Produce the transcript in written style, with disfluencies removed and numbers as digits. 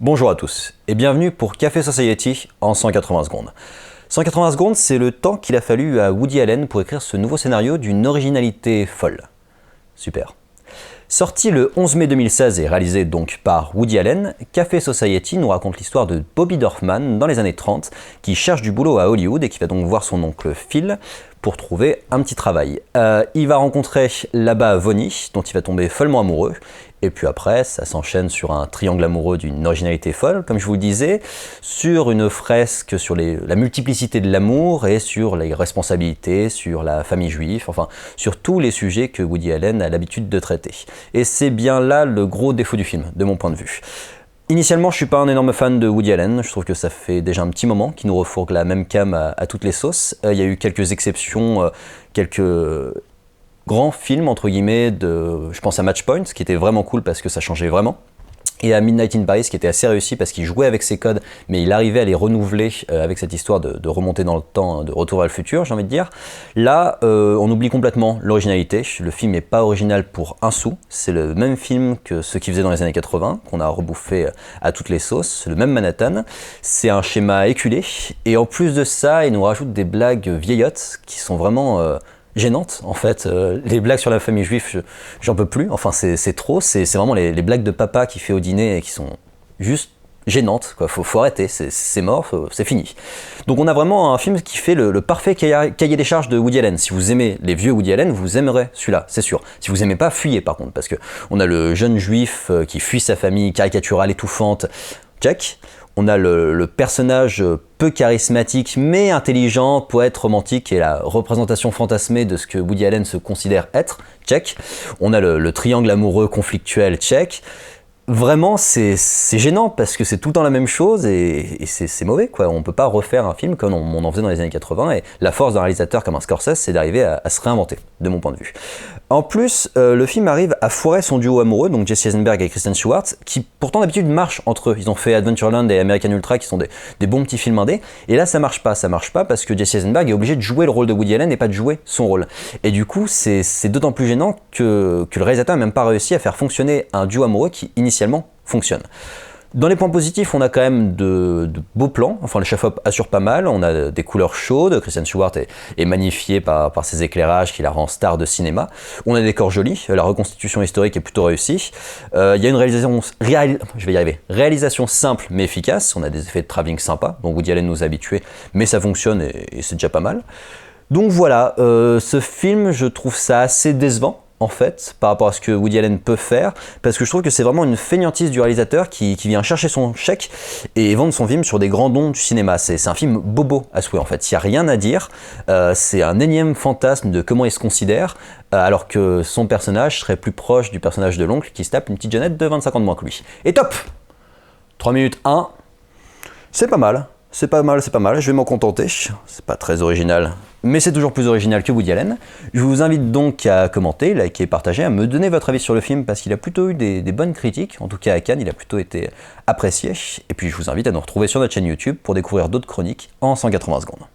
Bonjour à tous et bienvenue pour Café Society en 180 secondes. 180 secondes, c'est le temps qu'il a fallu à Woody Allen pour écrire ce nouveau scénario d'une originalité folle. Super. Sorti le 11 mai 2016 et réalisé donc par Woody Allen, Café Society nous raconte l'histoire de Bobby Dorfman dans les années 30 qui cherche du boulot à Hollywood et qui va donc voir son oncle Phil pour trouver un petit travail. Il va rencontrer là-bas Vonnie, dont il va tomber follement amoureux, et puis après ça s'enchaîne sur un triangle amoureux d'une originalité folle, comme je vous le disais, sur une fresque sur la multiplicité de l'amour et sur les responsabilités, sur la famille juive, enfin sur tous les sujets que Woody Allen a l'habitude de traiter. Et c'est bien là le gros défaut du film, de mon point de vue. Initialement, je suis pas un énorme fan de Woody Allen, je trouve que ça fait déjà un petit moment qu'il nous refourgue la même came à toutes les sauces. Il y a eu quelques exceptions, quelques grands films, entre guillemets, je pense à Match Point, qui était vraiment cool parce que ça changeait vraiment. Et à Midnight in Paris, qui était assez réussi parce qu'il jouait avec ses codes, mais il arrivait à les renouveler avec cette histoire de remonter dans le temps, de retour vers le futur, j'ai envie de dire. Là, on oublie complètement l'originalité. Le film n'est pas original pour un sou. C'est le même film que ce qu'il faisait dans les années 80, qu'on a rebouffé à toutes les sauces. C'est le même Manhattan. C'est un schéma éculé. Et en plus de ça, il nous rajoute des blagues vieillottes qui sont vraiment gênante en fait. Les blagues sur la famille juive, j'en peux plus, enfin c'est trop, c'est vraiment les blagues de papa qui fait au dîner et qui sont juste gênantes, quoi. Faut arrêter, c'est mort, c'est fini. Donc on a vraiment un film qui fait le parfait cahier des charges de Woody Allen. Si vous aimez les vieux Woody Allen, vous aimerez celui-là, c'est sûr. Si vous aimez pas, fuyez par contre, parce que on a le jeune juif qui fuit sa famille caricaturale, étouffante, check. On a le personnage peu charismatique mais intelligent, poète romantique et la représentation fantasmée de ce que Woody Allen se considère être, check. On a le triangle amoureux conflictuel, check. Vraiment, c'est gênant parce que c'est tout le temps la même chose et c'est mauvais, quoi. On peut pas refaire un film comme on en faisait dans les années 80 et la force d'un réalisateur comme un Scorsese, c'est d'arriver à se réinventer, de mon point de vue. En plus, le film arrive à foirer son duo amoureux, donc Jesse Eisenberg et Kristen Stewart, qui pourtant d'habitude marchent entre eux. Ils ont fait Adventureland et American Ultra qui sont des bons petits films indés, et là ça marche pas parce que Jesse Eisenberg est obligé de jouer le rôle de Woody Allen et pas de jouer son rôle. Et du coup, c'est d'autant plus gênant que le réalisateur n'a même pas réussi à faire fonctionner un duo amoureux qui initialement fonctionne. Dans les points positifs, on a quand même de beaux plans, enfin le chef-op assure pas mal, on a des couleurs chaudes, Kristen Stewart est magnifiée par ses éclairages qui la rend star de cinéma, on a des décors jolis, la reconstitution historique est plutôt réussie, il y a une réalisation simple mais efficace, on a des effets de travelling sympas, dont Woody Allen nous a habitués, mais ça fonctionne et c'est déjà pas mal. Donc voilà, ce film, je trouve ça assez décevant, en fait, par rapport à ce que Woody Allen peut faire, parce que je trouve que c'est vraiment une feignantise du réalisateur qui vient chercher son chèque et vendre son film sur des grands dons du cinéma. C'est un film bobo à souhait, en fait. Il n'y a rien à dire, c'est un énième fantasme de comment il se considère, alors que son personnage serait plus proche du personnage de l'oncle qui se tape une petite jeunette de 25 ans de moins que lui. Et top 3 minutes 1, c'est pas mal. C'est pas mal, je vais m'en contenter, c'est pas très original, mais c'est toujours plus original que Woody Allen. Je vous invite donc à commenter, liker, partager, à me donner votre avis sur le film parce qu'il a plutôt eu des bonnes critiques, en tout cas à Cannes, il a plutôt été apprécié. Et puis je vous invite à nous retrouver sur notre chaîne YouTube pour découvrir d'autres chroniques en 180 secondes.